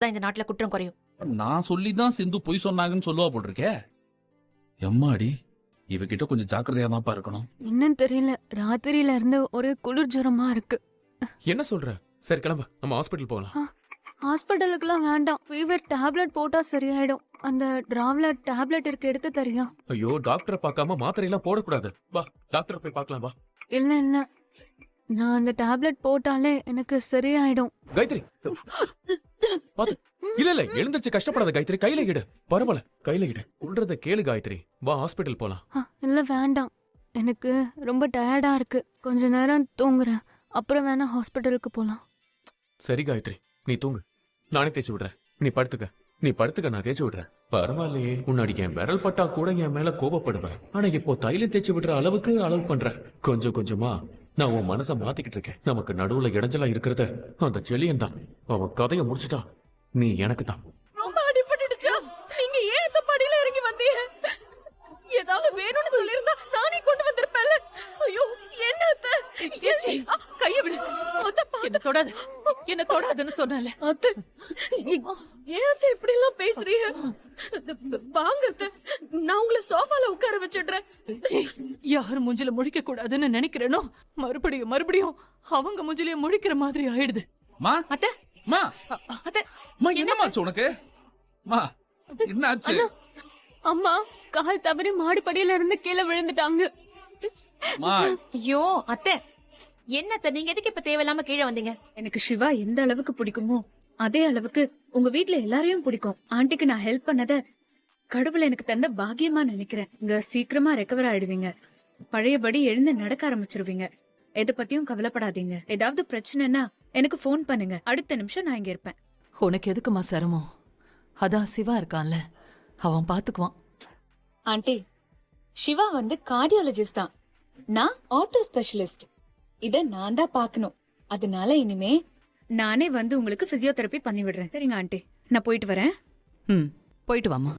இந்த நாட்டுல குற்றம் குறையும். நான் சொல்லிதான் சிந்து பொய் சொன்னாங்கன்னு சொல்லுவா போட்டிருக்கே. எம்மாடி, இவகிட்ட கொஞ்சம் ஜாக்கிரதையா தான்ப்பா இருக்கணும். என்னன்னு தெரியல, ராத்திரியில இருந்து ஒரே குளிர் ஜுரமா இருக்கு. என்ன சொல்ற? சரி கிளம்பு, நம்ம ஹாஸ்பிட்டல் போகலாம். ஹாஸ்பிட்டலுக்குலாம் வேண்டாம், ஃபீவர் டேப்லெட் போட்டா சரியாயிடும். அந்த டிராவ்ல டேப்லெட் இருக்கு, எடுத்து தரியா? ஐயோ, டாக்டரை பார்க்காம மாத்திரை எல்லாம் போடக்கூடாது. வா டாக்டரை போய் பார்க்கலாம் வா. இல்ல இல்ல, நான் அந்த டேப்லெட் போட்டாலே எனக்கு சரியாயிடும். காயத்ரி பாத்து. இல்ல எழுந்திருச்சு கஷ்டப்படாத காயத்ரி, கையில இடு. பரவாயில்ல, கையில இடு. சொல்றத கேளு காயத்ரி, வா ஹாஸ்பிட்டல் போலாம். இல்ல வேண்டாம், எனக்கு ரொம்ப டயர்டா இருக்கு. கொஞ்ச நேரம் தூங்குறேன், அப்புறம் வேணா ஹாஸ்பிட்டலுக்கு போலாம். சரி காயத்ரி, நீ தூங்கு, நானே தேய்ச்சி விடுறேன். நீ படுத்துக்க, நான் தேய்ச்சி விடுறேன். பரவாயில்லையே, உன்னாடி என் விரல் பட்டா கூட என் மேல கோபப்படுவேன். ஆனா இப்போ தைலம் தேய்ச்சி விடுற அளவுக்கு அளவு பண்ற. கொஞ்சம் கொஞ்சமா நான் உன் மனசை மாத்திக்கிட்டு இருக்கேன். நமக்கு நடுவுல இடைஞ்சலா இருக்கிறத அந்த செலியன் தான். அவன் கதையை முடிச்சுட்டா நீ எனக்கு தான். ரொம்ப அடிபட்டுடுச்சா? நீங்க ஏன் இந்த படியில இறங்கி வந்தீங்க? ஏதாவது வேணும்னு சொல்லிருந்தா நானே கொண்டு வந்திருப்பேன்ல. ஐயோ என்ன அத்தை? கைய விடு. என்ன தொடாதுன்னு சொன்னல அத்தை. ஏன் அத்தை இப்படி எல்லாம் பேசுறீங்க? வாங்க அத்தை, நான் உங்களை சோஃபால உட்கார வச்சிடுறேன். யாரு மூஞ்சில முழிக்க கூடாதுன்னு நினைக்கிறேனோ மறுபடியும் அவங்க மூஞ்சிலேயே முழிக்கிற மாதிரி ஆயிடுது. மா அத்தை, மா அத்தை, மா என்னமாச்சு உனக்கு? மா என்னாச்சு? அம்மா கால் தவறி மாடிப்படியில இருந்து கீழே விழுந்துட்டாங்க. மா ஐயோ அத்தை, என்னத்த நீங்க எதுக்கு இப்ப தேவையில்லாம கீழே வந்தீங்க? எனக்கு சிவா எந்த அளவுக்கு பிடிக்குமோ அதே அளவுக்கு உங்க வீட்ல எல்லாரையும் பிடிக்கும். ஆண்டிக்கு நான் ஹெல்ப் பண்ணத கடவுள் எனக்கு தந்த பாக்கியமா நினைக்கிறேன். இங்க சீக்கிரமா ரெக்கவர் ஆயிடுவீங்க, பழையபடி எழுந்து நடக்க ஆரம்பிச்சிருவீங்க. எதை பத்தியும் கவலைப்படாதீங்க. ஏதாவது பிரச்சனைனா எனக்கு ஃபோன் பண்ணுங்க, அடுத்த நிமிஷம் நான் இங்க இருப்பேன். உனக்கு எதுக்குமா சிரமம்? அதான் சிவா இருக்கான்ல, அவன் பாத்துக்குவான். ஆண்டி, சிவா வந்து கார்டியாலஜிஸ்ட் தான், நான் ஆர்த்தோ ஸ்பெஷலிஸ்ட். இத நான் தான் பாக்கணும். அதனால இனிமே நானே வந்து உங்களுக்கு பிசியோதெரபி பண்ணி விடுறேன். சரிங்க ஆண்டி, நான் போயிட்டு வரேன். போயிட்டு வாமா.